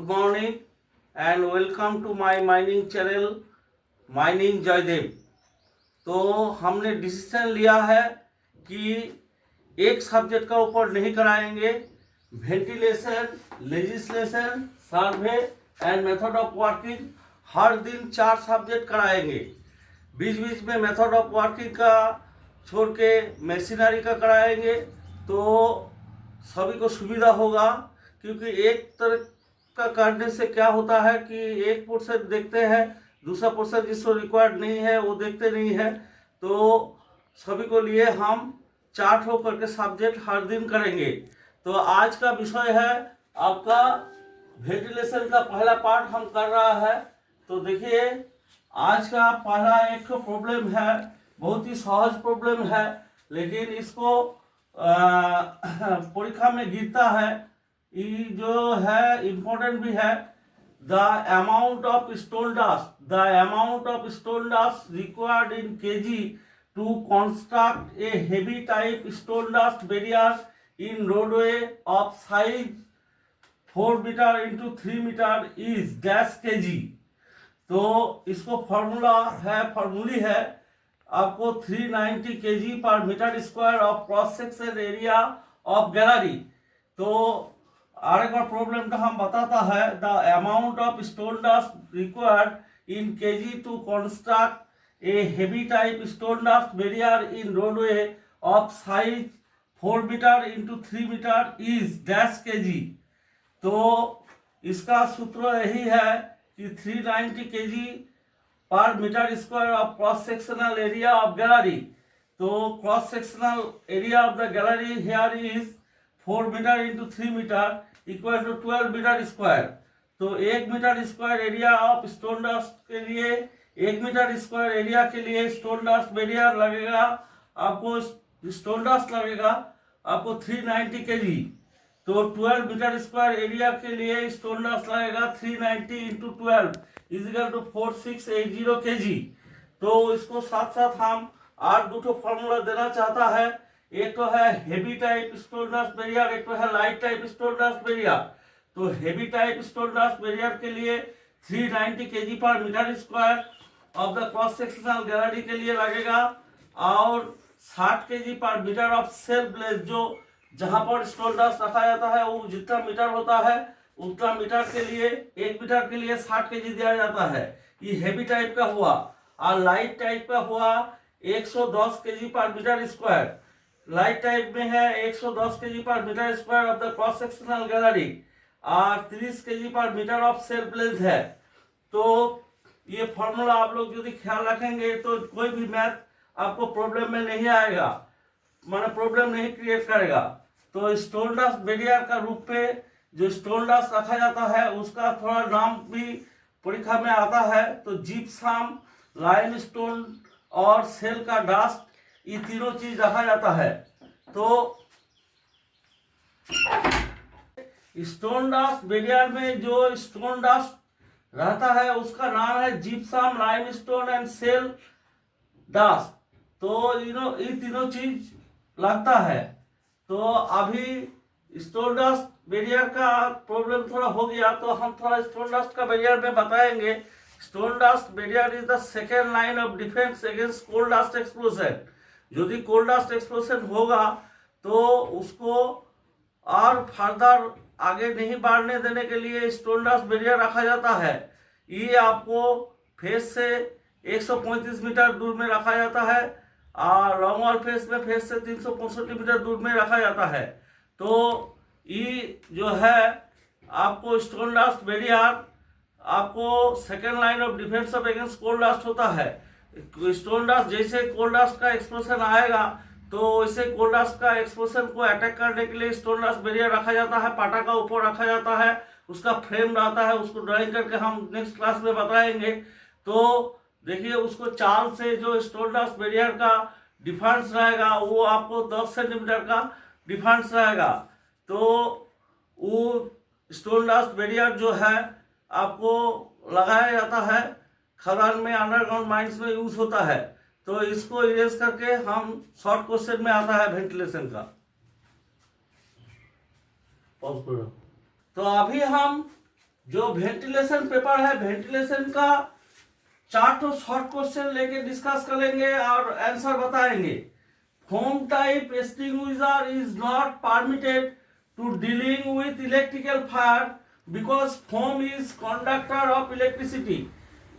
Morning and welcome to my mining channel mining Jaidev. तो हमने decision लिया है कि एक सब्जेक्ट का ऊपर नहीं कराएंगे। Ventilation, legislation, survey and method of working हर दिन 4 सब्जेक्ट कराएंगे। बीच बीच में मेथड ऑफ वर्किंग का छोड़ के मशीनरी का कराएंगे तो सभी को सुविधा होगा। क्योंकि एक तरह का करने से क्या होता है कि एक पोर्शन देखते हैं, दूसरा पोर्शन जिसको रिक्वायर्ड नहीं है वो देखते नहीं है। तो सभी को लिए हम 4 हो करके सब्जेक्ट हर दिन करेंगे। तो आज का विषय है आपका वेंटिलेशन का पहला पार्ट हम कर रहा है। तो देखिए आज का पहला एक प्रॉब्लम है, बहुत ही सहज प्रॉब्लम है, लेकिन इसको परीक्षा में गिरता है। ये जो है इम्पोर्टेंट भी है। The amount of stone dust required in KG to construct a heavy type stone dust barrier in roadway of size 4 metre into 3 metre is dash KG. तो इसको फॉर्मूली है आपको 390 केजी पर metre square of cross section area of gallery. तो और एक बार प्रॉब्लम हम बताता है। The amount of stone dust required in KG to construct a heavy type stone dust barrier in roadway of size 4 metre into 3 metre is dash KG. तो इसका सूत्र यही है कि 390 केजी पर metre square of cross sectional area of gallery. तो cross sectional area of the gallery here is 4 metre into 3 metre equal to 12 metre square. तो 1 metre square area of stone dust के लिए 1 मीटर स्क्वायर एरिया के लिए stone dust barrier लगेगा आपको, stone dust लगेगा आपको 390 केजी। तो 12 मीटर स्क्वायर एरिया के लिए स्टोन डस्ट लगेगा 390 इंटू 12 इजिकल टू 4680 केजी। तो इसको साथ साथ हम और दो फॉर्मूला देना चाहता है। एक तो है heavy type stone dust barrier, एक तो है light type stone dust barrier. तो heavy type stone dust barrier के लिए 390 केजी पर metre square of the cross sectional gallery के लिए लगेगा, और 60 केजी पर मीटर ऑफ सेल ब्लेड, जो जहां पर स्टोन डस्ट रखा जाता है वो जितना मीटर होता है उतना मीटर के लिए 1 मीटर के लिए 60 केजी दिया जाता है। ये हेवी टाइप का हुआ। और लाइट टाइप का हुआ 110 केजी पर मीटर स्क्वायर। लाइट टाइप में है 110 केजी पर metre square of the cross sectional gallery और 30 केजी पर मीटर ऑफ सेल ब्लेड है। तो ये फॉर्मूला आप लोग यदि ख्याल रखेंगे तो कोई भी मैथ आपको प्रॉब्लम में नहीं आएगा, माना प्रॉब्लम नहीं क्रिएट करेगा। तो स्टोन डस्ट बैरियर का रूप पे जो स्टोन डस्ट रखा जाता है उसका थोड़ा नाम भी परीक्षा में आता है। तो जिप्सम, लाइमस्टोन और सेल का डस्ट, ये तीनों चीज रखा जाता है। तो स्टोन डस्ट बैरियर में जो स्टोन डस्ट रहता है उसका नाम है gypsum, limestone and shale dust. तो ये तीनों चीज लगता है। तो अभी स्टोन डस्ट बैरियर का प्रॉब्लम थोड़ा हो गया, तो हम थोड़ा स्टोन डस्ट का बैरियर में बताएंगे। Stone dust barrier is the second line of defence against coal dust explosion. यदि कोल डस्ट एक्सप्लोजन होगा तो उसको और फर्दर आगे नहीं बढ़ने देने के लिए स्टोन डस्ट बैरियर रखा जाता है। ये आपको फेस से 135 मीटर दूर में रखा जाता है और लॉन्ग वॉल फेस में फेस से 365 मीटर दूर में रखा जाता है। तो ये जो है आपको स्टोन डस्ट बैरियर आपको second line of defence of against coal dust होता है। स्टोन डस्ट जैसे कोल डस्ट का एक्सप्लोजन आएगा तो वैसे कोल डस्ट का एक्सप्लोजन को अटैक करने के लिए स्टोन डस्ट बैरियर रखा जाता है, पाटा का ऊपर रखा जाता है, उसका फ्रेम रहता है, उसको ड्राइंग करके हम नेक्स्ट क्लास में बताएंगे। तो देखिए उसको चाल से जो स्टोन डस्ट बैरियर का डिफेंस रहेगा वो आपको 10 सेंटीमीटर का डिफेंस रहेगा। तो वो स्टोन डस्ट बैरियर जो है आपको लगाया जाता है, खदान में, अंडरग्राउंड माइंस में यूज होता है। तो इसको इरेज करके हम शॉर्ट क्वेश्चन में आता है वेंटिलेशन का। तो अभी हम जो वेंटिलेशन पेपर है, वेंटिलेशन का 4 शॉर्ट क्वेश्चन लेके डिस्कस करेंगे और आंसर बताएंगे। Foam type extinguisher is not permitted to dealing with electrical fire because foam is conductor of electricity.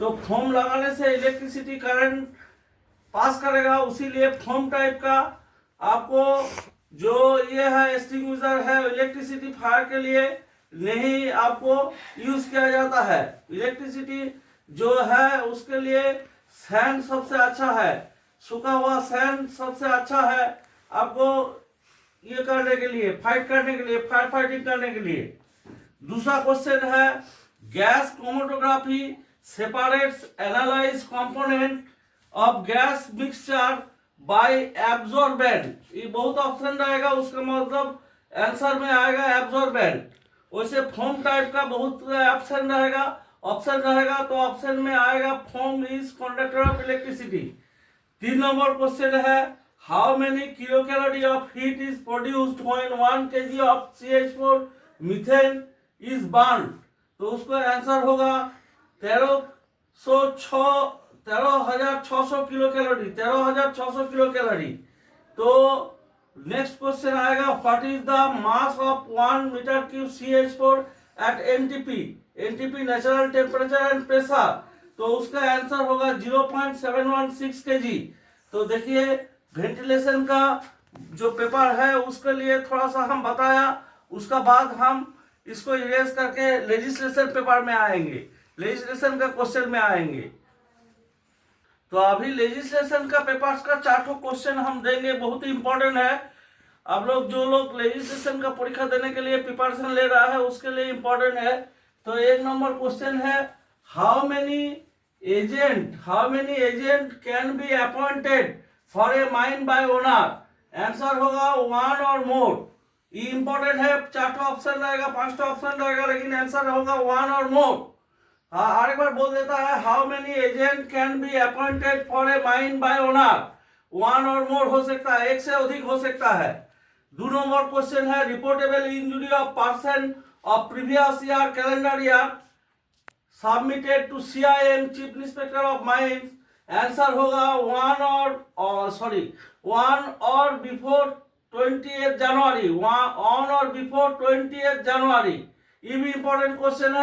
तो फोम लगाने से इलेक्ट्रिसिटी करंट पास करेगा, उसीलिए फोम टाइप का आपको जो ये है एक्सटिंग्विशर है इलेक्ट्रिसिटी फायर के लिए नहीं आपको यूज किया जाता है। इलेक्ट्रिसिटी जो है उसके लिए सैंड सबसे अच्छा है, सूखा हुआ सैंड सबसे अच्छा है आपको ये करने के लिए, फाइट करने के लिए, फायर फाइटिंग करने के लिए। दूसरा क्वेश्चन है gas chromatography separates analyse component of gas mixture by absorbent. ये बहुत ऑप्शन रहेगा, उसका मतलब आंसर में आएगा एब्जॉर्बेंट। वैसे फोम टाइप का बहुत ऑप्शन रहेगा, तो ऑप्शन में आएगा foam is conductor of electricity. 3 number question है how many kilo calorie of heat is produced when 1 kg of CH4 methane is burn. तो उसका आंसर होगा 13,600 किलो कैलोरी, 13,600 किलो कैलोरी। तो नेक्स्ट क्वेश्चन आएगा what is the mass of 1 metre cube CH4 at NTP natural temperature and pressure. तो उसका answer होगा 0.716 kg। तो देखिए वेंटिलेशन का जो पेपर है उसके लिए थोड़ा सा हम बताया, उसका बाद हम इसको इरेज करके लेजिस्लेशन पेपर में आएंगे, लेजिस्लेशन का क्वेश्चन में आएंगे। तो अभी लेजिस्लेशन का पेपर्स का 4 क्वेश्चन हम देंगे, बहुत ही इंपॉर्टेंट है। आप लोग जो लोग लेजिस्लेशन का परीक्षा देने के लिए प्रिपरेशन ले रहा है उसके लिए इंपॉर्टेंट है। तो 1 नंबर क्वेश्चन है how many agent can be appointed for a mine bye owner. Answer होगा 1 और मोर। ये इंपॉर्टेंट है, 4 ऑप्शन रहेगा, 5 ऑप्शन रहेगा, लेकिन आंसर होगा 1 और मोर। हाँ, एक बार बोल देता है how many agent can be appointed for a mine bye owner. 1 और मोर हो सकता है, 1 से अधिक हो सकता है। 2 नंबर क्वेश्चन है reportable injury of person of previous year calendar year submitted to CIM chief inspector of mines. Answer होगा 1 और बिफोर 28 जनवरी, 1 और बिफोर 28 जनवरी। ये भी इंपॉर्टेंट क्वेश्चन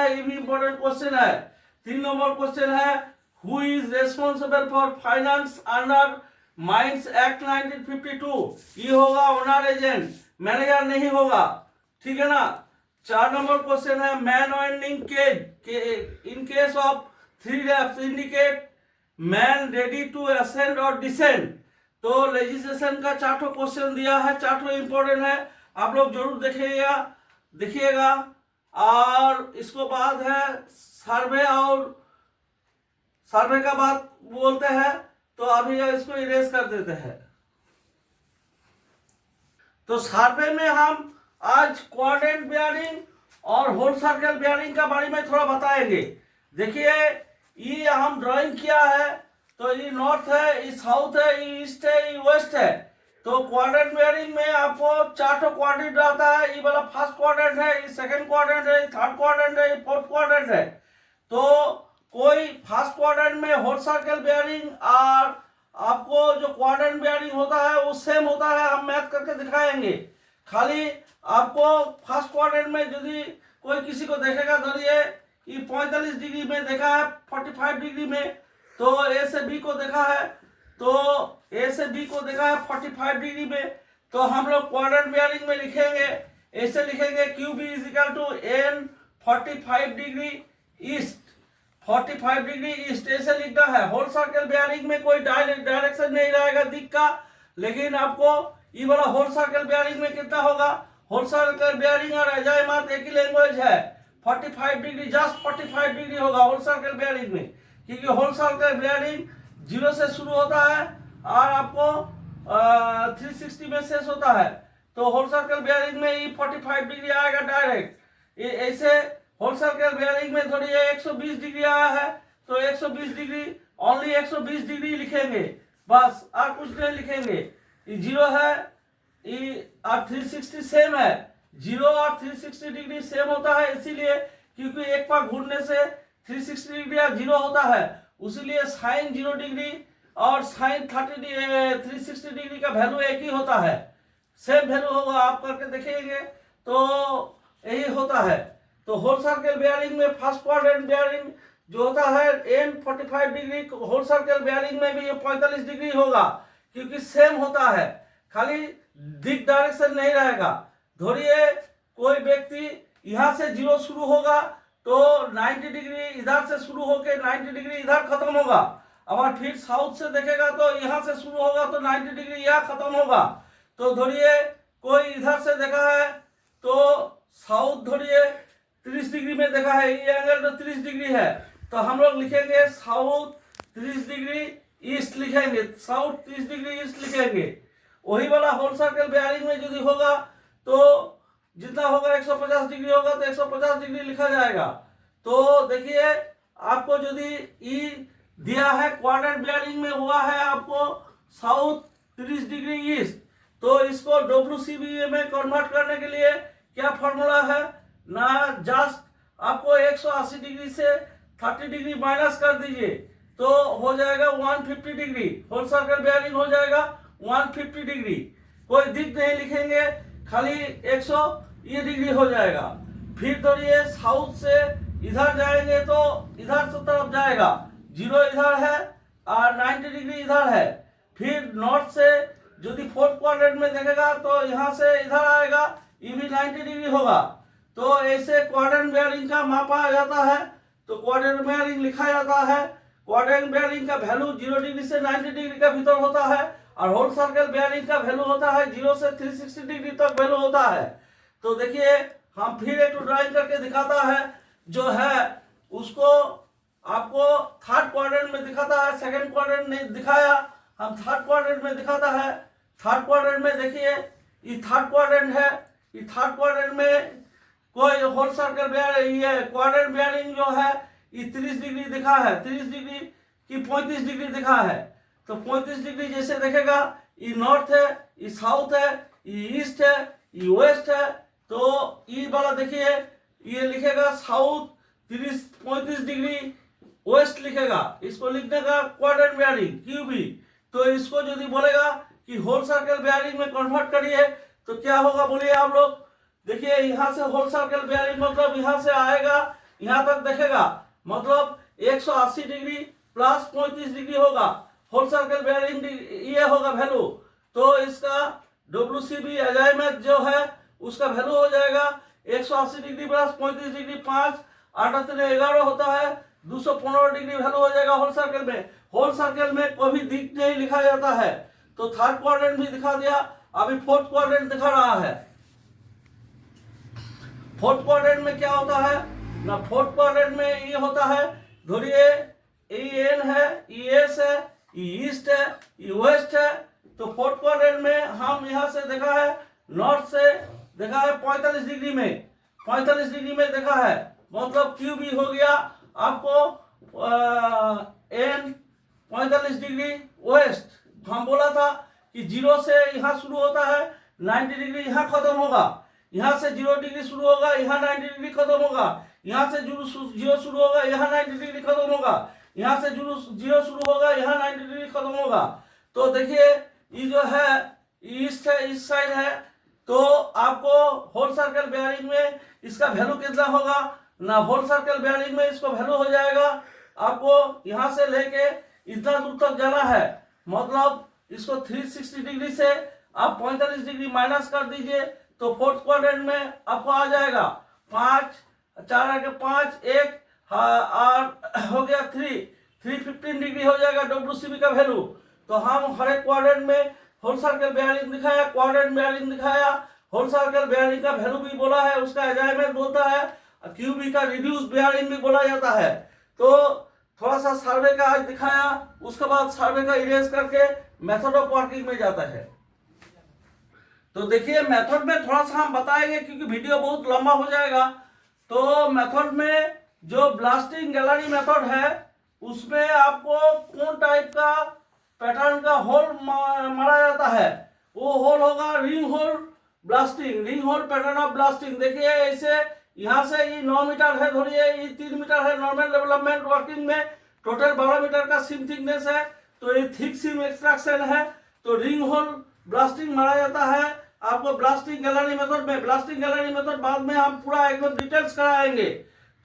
है, 3 नंबर क्वेश्चन है who is responsible for finance under mines act 1952। ये होगा owner agent, manager नहीं होगा, ठीक है ना। 4 नंबर क्वेश्चन है man winding cage in case of 3 lapse indicate man ready to ascend और डिसेंड। तो लेजिस्लेशन का 4 क्वेश्चन दिया है, 4 इंपॉर्टेंट है, आप लोग जरूर देखिएगा। और इसको बाद है सर्वे, और सर्वे का बात बोलते हैं, तो अभी इसको इरेज कर देते हैं। तो सर्वे में हम आज क्वाड्रेंट बेयरिंग और होल सर्कल बेयरिंग का बारे में थोड़ा बताएंगे। देखिए ये हम ड्राइंग किया है, तो ये नॉर्थ है, ये साउथ है, ये ईस्ट है, ये वेस्ट है। तो क्वाड्रेंट बेयरिंग में आपको 4 क्वाड्रेंट रहता है। ये वाला फर्स्ट क्वाड्रेंट है, ये सेकंड क्वाड्रेंट है, ये थर्ड क्वाड्रेंट है, ये फोर्थ क्वाड्रेंट है। तो कोई फर्स्ट क्वाड्रेंट में होल सर्कल बेयरिंग और आपको जो क्वाड्रेंट बेयरिंग होता है वो सेम होता है, हम मैथ करके दिखाएंगे। खाली आपको फर्स्ट क्वाड्रेंट में यदि कोई किसी को देखेगा, धरिए ये 45 डिग्री में देखा है, 45 डिग्री में, तो ए से बी को देखा है, तो ए से बी को देखा है 45 डिग्री में, तो हम लोग क्वाड्रेंट बेयरिंग में लिखेंगे, ऐसे लिखेंगे QB is equal to N 45 degree east, 45 degree east, ऐसे लिखना है। होल सर्कल बेयरिंग में कोई डायरेक्शन नहीं रहेगा दिख का, लेकिन आपको ये वाला होल सर्कल बेयरिंग में कितना होगा, होल सर्कल बेयरिंग और अजाइमात एक ही लैंग्वेज है, 45 डिग्री, जस्ट 45 डिग्री होगा होल सर्कल बेयरिंग में, क्योंकि होल सर्कल बेयरिंग 0 से शुरू होता है और आपको 360 में शेष होता है। तो होल सर्कल बेयरिंग में ये 45 डिग्री आएगा डायरेक्ट। ये ऐसे होल सर्कल बेयरिंग में थोड़ी 120 डिग्री आया है, तो 120 डिग्री, ओनली 120 डिग्री लिखेंगे बस, और कुछ नहीं लिखेंगे। ये 0 है, ये और 360 सेम है, 0 और 360 डिग्री सेम होता है, इसीलिए क्योंकि एक बार घूरने से 360 डिग्री या 0 होता है, उसीलिए साइन 0 डिग्री और साइन 360 डिग्री का वैल्यू एक ही होता है, सेम वैल्यू होगा। आप करके देखेंगे तो यही होता है। तो होल सर्कल बेयरिंग में फर्स्ट क्वाड्रेंट बेयरिंग जो होता है N 45 degree, whole circle bearing में भी ये 45 डिग्री होगा, क्योंकि सेम होता है, खाली दिक डायरेक्शन नहीं रहेगा। धोरिए कोई व्यक्ति यहाँ से 0 शुरू होगा तो 90 डिग्री इधर से शुरू होकर 90 डिग्री इधर खत्म होगा। अगर फिर साउथ से देखेगा तो यहाँ से शुरू होगा तो 90 डिग्री यहाँ खत्म होगा। तो धोरिए कोई इधर से देखा है तो साउथ धोरिए 30 डिग्री में देखा है, ये एंगल तो 30 डिग्री है, तो हम लोग लिखेंगे साउथ 30 डिग्री ईस्ट लिखेंगे, साउथ 30 डिग्री ईस्ट लिखेंगे। वही वाला होल सर्कल बेयरिंग में यदि होगा तो जितना होगा 150 डिग्री होगा तो 150 डिग्री लिखा जाएगा। तो देखिए आपको यदि ई दिया है क्वाड्रेंट बेयरिंग में हुआ है आपको साउथ 30 डिग्री ईस्ट, तो इसको WCB में कन्वर्ट करने के लिए क्या फॉर्मूला है ना, जस्ट आपको 180 डिग्री से 30 डिग्री माइनस कर दीजिए तो हो जाएगा 150 डिग्री, होल सर्कल बेयरिंग हो जाएगा 150 डिग्री। कोई दिक नहीं लिखेंगे, खाली 100 ये डिग्री हो जाएगा। फिर तो ये साउथ से इधर जाएंगे तो इधर से तरफ जाएगा, 0 इधर है और 90 डिग्री इधर है। फिर नॉर्थ से यदि फोर्थ क्वाड्रेंट में देखेगा तो यहाँ से इधर आएगा, ये भी 90 डिग्री होगा। तो ऐसे क्वाड्रेंट बेयरिंग का मापा जाता है, तो क्वाड्रेंट बेयरिंग लिखा जाता है। क्वाड्रेंट बेयरिंग का वैल्यू 0 डिग्री से 90 डिग्री का भीतर होता है और होल सर्कल बेयरिंग का वैल्यू होता है 0 से 360 डिग्री तक वैल्यू होता है। तो देखिए हम फिर एक ड्राइंग करके दिखाता है, जो है उसको आपको थर्ड क्वाड्रेंट में दिखाता है, सेकंड क्वाड्रेंट नहीं दिखाया, हम थर्ड क्वाड्रेंट में दिखाता है। थर्ड क्वाड्रेंट में देखिए ये थर्ड क्वाड्रेंट है, ये थर्ड क्वाड्रेंट में कोई होल सर्कल बेयरिंग, ये क्वाड्रेंट बेयरिंग जो है ये 30 डिग्री दिखा है, 30 डिग्री की 35 डिग्री दिखा है। तो 35 डिग्री जैसे देखेगा, ये नॉर्थ है, ये साउथ है, ये ईस्ट है, ये वेस्ट है। तो ये वाला देखिए ये लिखेगा साउथ 35 डिग्री वेस्ट लिखेगा, इसको लिखने का क्वाड्रेंट बेयरिंग QB। तो इसको यदि बोलेगा कि होल सर्कल बेयरिंग में कन्वर्ट करिए तो क्या होगा बोलिए आप लोग। देखिए यहाँ से होल सर्कल बेयरिंग मतलब यहाँ से आएगा यहाँ तक देखेगा, मतलब 180 डिग्री प्लस 35 डिग्री होगा होल सर्कल बेयरिंग, ये होगा वैल्यू। तो इसका WCB अजाइमेंट जो है उसका वैल्यू हो जाएगा 180 डिग्री प्लस 35 डिग्री, 5 8 11 होता है, 215 डिग्री वैल्यू हो जाएगा होल सर्कल में। होल सर्कल में कोई भी दिक नहीं लिखा जाता है। तो थर्ड क्वाड्रेंट भी दिखा दिया, अभी फोर्थ क्वाड्रेंट दिखा रहा है। फोर्थ क्वाड्रेंट में क्या होता है ना, फोर्थ क्वाड्रेंट में ये होता है, धोरिए EN है, ES है, ईस्ट है, वेस्ट है। तो फोर्थ क्वाड्रेंट में हम यहाँ से देखा है, नॉर्थ से देखा है 45 डिग्री में, 45 डिग्री में देखा है, मतलब QB हो गया आपको N 45 डिग्री वेस्ट। हम बोला था कि 0 से यहाँ शुरू होता है, 90 डिग्री यहाँ खत्म होगा, यहाँ से 0 डिग्री शुरू होगा, यहाँ 90 डिग्री खत्म होगा, यहाँ से 0 शुरू होगा, यहाँ 90 डिग्री खत्म होगा, यहाँ से 0 शुरू होगा, यहाँ 90 डिग्री खत्म होगा। तो देखिए ये जो है ईस्ट है, इस साइड है। तो आपको होल सर्कल बेयरिंग में इसका वैल्यू कितना होगा ना, होल सर्कल बेयरिंग में इसको वैल्यू हो जाएगा आपको यहाँ से लेके इतना दूर तक जाना है, मतलब इसको 360 डिग्री से आप 45 डिग्री माइनस कर दीजिए तो फोर्थ क्वाड्रेंट में आपको आ जाएगा 5 4 आगे 5 1 और हो गया 315 डिग्री हो जाएगा WCB का वैल्यू। तो हम हर एक क्वाड्रेंट में होल सर्कल बेयरिंग दिखाया, क्वाड्रेंट बेयरिंग दिखाया, होल सर्कल बेयरिंग का वैल्यू भी बोला है, उसका अजाइमेंट बोलता है, QB का रिड्यूस बेयरिंग भी बोला जाता है। तो थोड़ा सा सर्वे का आज दिखाया, उसके बाद सर्वे का इरेज करके मेथड ऑफ वर्किंग में जाता है। तो देखिए मेथड में थोड़ा सा हम बताएंगे क्योंकि वीडियो बहुत लंबा हो जाएगा। तो मेथड में जो ब्लास्टिंग गैलरी मेथड है उसमें आपको कौन टाइप का पैटर्न का होल मारा जाता है, वो होल होगा ring hole blasting, ring hole pattern of blasting. देखिए ऐसे यहाँ से ये 9 मीटर है, धोरिए ये 3 मीटर है नॉर्मल डेवलपमेंट वर्किंग में, टोटल 12 मीटर का सीम थिकनेस है। तो ये थिक सीम एक्सट्रैक्शन है। तो रिंग होल ब्लास्टिंग मारा जाता है आपको ब्लास्टिंग गैलरी मेथड में। ब्लास्टिंग गैलरी मेथड बाद में हम पूरा एकदम डिटेल्स कराएंगे।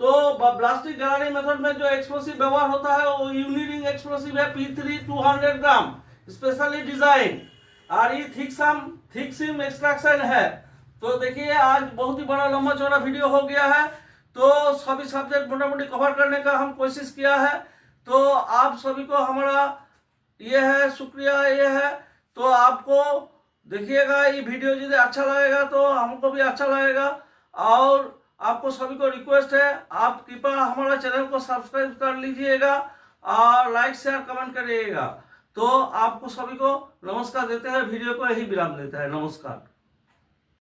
तो ब्लास्टिंग गैलरी मेथड में जो एक्सप्लोसिव व्यवहार होता है वो यूनिरिंग एक्सप्लोसिव है P3 200 ग्राम स्पेशली डिजाइन, और ये थिक सीम एक्सट्रैक्शन है। तो देखिए आज बहुत ही बड़ा लंबा चौड़ा वीडियो हो गया है। तो सभी सब्जेक्ट मोटामोटी कवर करने का हम कोशिश किया है। तो आप सभी को हमारा ये है शुक्रिया ये है। तो आपको देखिएगा ये वीडियो यदि अच्छा लगेगा तो हमको भी अच्छा लगेगा। और आपको सभी को रिक्वेस्ट है आप कृपया हमारा चैनल को सब्सक्राइब कर लीजिएगा और लाइक शेयर कमेंट करिएगा। तो आपको सभी को नमस्कार देते हैं, वीडियो को यही विराम देते हैं। नमस्कार।